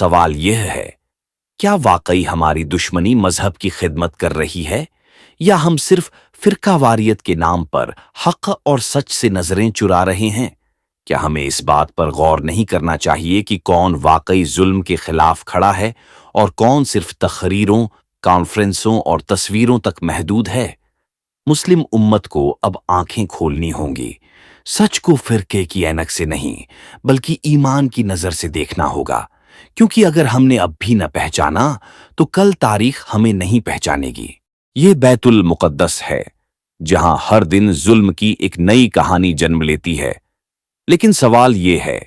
سوال یہ ہے، کیا واقعی ہماری دشمنی مذہب کی خدمت کر رہی ہے، یا ہم صرف فرقہ واریت کے نام پر حق اور سچ سے نظریں چرا رہے ہیں؟ کیا ہمیں اس بات پر غور نہیں کرنا چاہیے کہ کون واقعی ظلم کے خلاف کھڑا ہے اور کون صرف تقریروں، کانفرنسوں اور تصویروں تک محدود ہے؟ مسلم امت کو اب آنکھیں کھولنی ہوں گی، سچ کو فرقے کی اینک سے نہیں بلکہ ایمان کی نظر سے دیکھنا ہوگا، کیونکہ اگر ہم نے اب بھی نہ پہچانا تو کل تاریخ ہمیں نہیں پہچانے گی۔ یہ بیت المقدس ہے، جہاں ہر دن ظلم کی ایک نئی کہانی جنم لیتی ہے۔ لیکن سوال یہ ہے،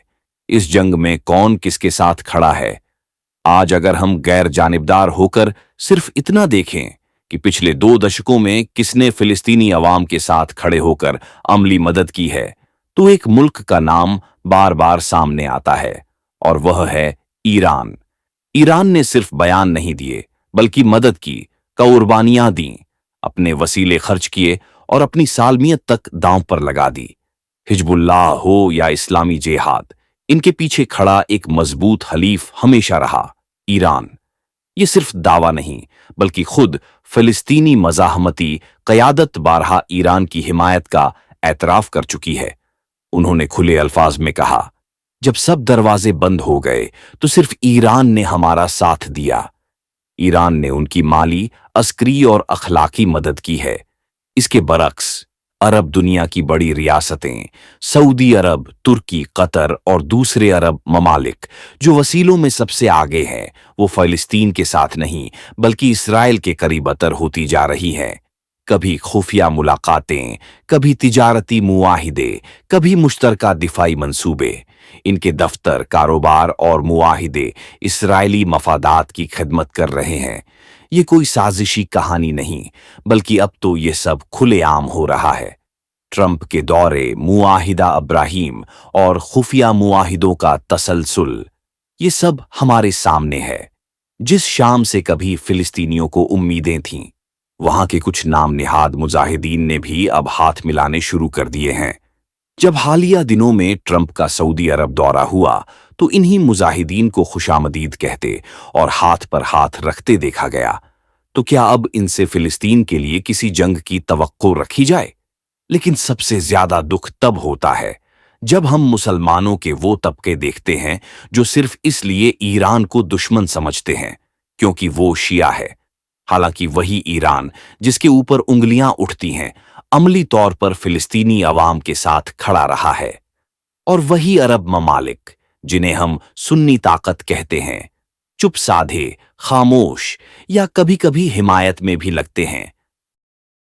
اس جنگ میں کون کس کے ساتھ کھڑا ہے؟ آج اگر ہم غیر جانبدار ہو کر صرف اتنا دیکھیں کہ پچھلے 2 دشکوں میں کس نے فلسطینی عوام کے ساتھ کھڑے ہو کر عملی مدد کی ہے، تو ایک ملک کا نام بار بار سامنے آتا ہے، اور وہ ہے ایران۔ ایران نے صرف بیان نہیں دیے بلکہ مدد کی، قربانیاں دیں، اپنے وسیلے خرچ کیے اور اپنی سالمیت تک داؤں پر لگا دی۔ حزب اللہ ہو یا اسلامی جہاد، ان کے پیچھے کھڑا ایک مضبوط حلیف ہمیشہ رہا، ایران۔ یہ صرف دعویٰ نہیں بلکہ خود فلسطینی مزاحمتی قیادت بارہا ایران کی حمایت کا اعتراف کر چکی ہے۔ انہوں نے کھلے الفاظ میں کہا، جب سب دروازے بند ہو گئے تو صرف ایران نے ہمارا ساتھ دیا۔ ایران نے ان کی مالی، عسکری اور اخلاقی مدد کی ہے۔ اس کے برعکس عرب دنیا کی بڑی ریاستیں، سعودی عرب، ترکی، قطر اور دوسرے عرب ممالک جو وسیلوں میں سب سے آگے ہیں، وہ فلسطین کے ساتھ نہیں بلکہ اسرائیل کے قریب اتر ہوتی جا رہی ہیں۔ کبھی خفیہ ملاقاتیں، کبھی تجارتی معاہدے، کبھی مشترکہ دفاعی منصوبے۔ ان کے دفتر، کاروبار اور معاہدے اسرائیلی مفادات کی خدمت کر رہے ہیں۔ یہ کوئی سازشی کہانی نہیں بلکہ اب تو یہ سب کھلے عام ہو رہا ہے۔ ٹرمپ کے دورے، معاہدہ ابراہیم اور خفیہ معاہدوں کا تسلسل، یہ سب ہمارے سامنے ہے۔ جس شام سے کبھی فلسطینیوں کو امیدیں تھیں، وہاں کے کچھ نام نہاد مجاہدین نے بھی اب ہاتھ ملانے شروع کر دیے ہیں۔ جب حالیہ دنوں میں ٹرمپ کا سعودی عرب دورہ ہوا تو انہی مجاہدین کو خوشامدید کہتے اور ہاتھ پر ہاتھ رکھتے دیکھا گیا۔ تو کیا اب ان سے فلسطین کے لیے کسی جنگ کی توقع رکھی جائے؟ لیکن سب سے زیادہ دکھ تب ہوتا ہے جب ہم مسلمانوں کے وہ طبقے دیکھتے ہیں جو صرف اس لیے ایران کو دشمن سمجھتے ہیں کیونکہ وہ شیعہ ہے، حالانکہ وہی ایران جس کے اوپر انگلیاں اٹھتی ہیں عملی طور پر فلسطینی عوام کے ساتھ کھڑا رہا ہے، اور وہی عرب ممالک جنہیں ہم سنی طاقت کہتے ہیں، چپ سادھے، خاموش یا کبھی کبھی حمایت میں بھی لگتے ہیں،